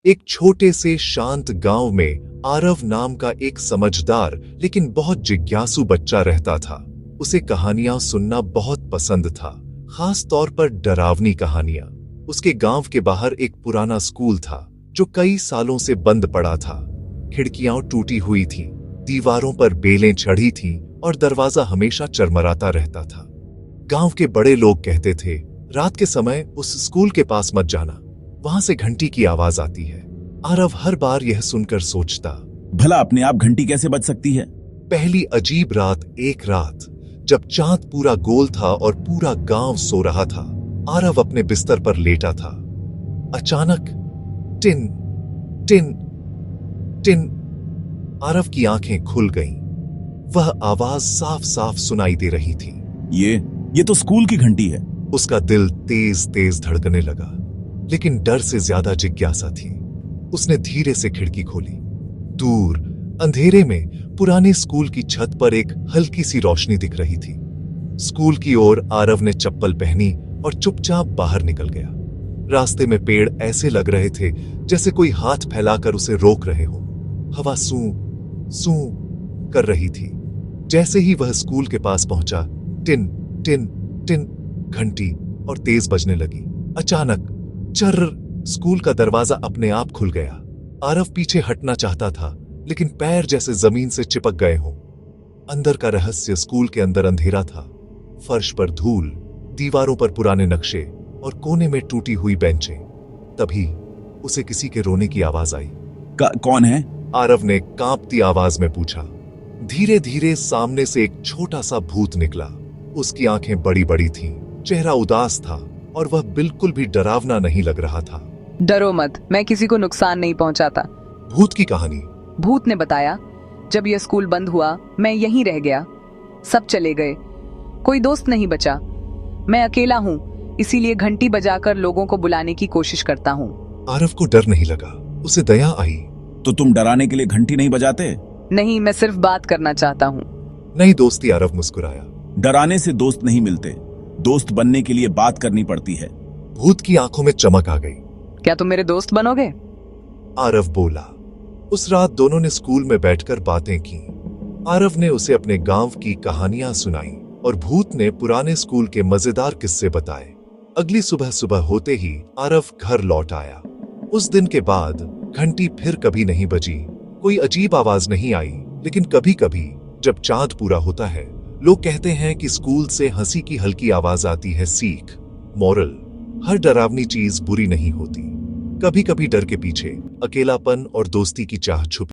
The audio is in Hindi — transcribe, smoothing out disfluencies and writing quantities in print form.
एक छोटे से शांत गांव में आरव नाम का एक समझदार लेकिन बहुत जिज्ञासु बच्चा रहता था। उसे कहानियां सुनना बहुत पसंद था, खास तौर पर डरावनी कहानियां। उसके गांव के बाहर एक पुराना स्कूल था जो कई सालों से बंद पड़ा था। खिड़कियां टूटी हुई थीं, दीवारों पर बेलें चढ़ी थीं और दरवाजा हमेशा चरमराता रहता था। गांव के बड़े लोग कहते थे, रात के समय उस स्कूल के पास मत जाना, वहां से घंटी की आवाज आती है। आरव हर बार यह सुनकर सोचता, भला अपने आप घंटी कैसे बज सकती है? पहली अजीब रात, एक रात जब चांद पूरा गोल था और पूरा गांव सो रहा था, आरव अपने बिस्तर पर लेटा था। अचानक टिन टिन टिन, आरव की आंखें खुल गईं। वह आवाज साफ साफ सुनाई दे रही थी। ये तो स्कूल की घंटी है। उसका दिल तेज तेज धड़कने लगा, लेकिन डर से ज्यादा जिज्ञासा थी। उसने धीरे से खिड़की खोली। दूर अंधेरे में पुराने स्कूल की छत पर एक हल्की सी रोशनी दिख रही थी। स्कूल की ओर आरव ने चप्पल पहनी और चुपचाप बाहर निकल गया। रास्ते में पेड़ ऐसे लग रहे थे जैसे कोई हाथ फैलाकर उसे रोक रहे हो। हवा सूं सूं कर रही थी। जैसे ही वह स्कूल के पास पहुंचा, टिन टिन टिन घंटी और तेज बजने लगी। अचानक चर्र, स्कूल का दरवाजा अपने आप खुल गया। आरव पीछे हटना चाहता था, लेकिन पैर जैसे जमीन से चिपक गए हों। अंदर का रहस्य, स्कूल के अंदर अंधेरा था। फर्श पर धूल, दीवारों पर पुराने नक्शे और कोने में टूटी हुई बेंचें। तभी उसे किसी के रोने की आवाज आई। कौन है? आरव ने कांपती आवाज में पूछा। धीरे धीरे सामने से एक छोटा सा भूत निकला। उसकी आंखें बड़ी बड़ी थीं, चेहरा उदास था और वह बिल्कुल भी डरावना नहीं लग रहा था। डरो मत, मैं किसी को नुकसान नहीं पहुंचाता। भूत की कहानी? भूत ने बताया, जब यह स्कूल बंद हुआ मैं यहीं रह गया। सब चले गए, कोई दोस्त नहीं बचा। मैं अकेला हूँ, इसीलिए घंटी बजाकर लोगों को बुलाने की कोशिश करता हूँ। आरव को डर नहीं लगा, उसे दया आई। तो तुम डराने के लिए घंटी नहीं बजाते? नहीं, मैं सिर्फ बात करना चाहता हूँ। नहीं दोस्ती, आरव मुस्कुराया। डराने से दोस्त नहीं मिलते, दोस्त बनने के लिए बात करनी पड़ती है। भूत की आंखों में चमक आ गई। क्या तुम मेरे दोस्त बनोगे? आरव बोला। उस रात दोनों ने स्कूल में बैठकर बातें की। आरव ने उसे अपने गांव की कहानियां सुनाई और भूत ने पुराने स्कूल के मजेदार किस्से बताए। अगली सुबह सुबह होते ही आरव घर लौट आया। उस दिन के बाद घंटी फिर कभी नहीं बजी। कोई अजीब आवाज नहीं आई, लेकिन कभी कभी जब चांद पूरा होता है, लोग कहते हैं कि स्कूल से हंसी की हल्की आवाज आती है। सीख, मॉरल, हर डरावनी चीज बुरी नहीं होती। कभी कभी डर के पीछे अकेलापन और दोस्ती की चाह छुपी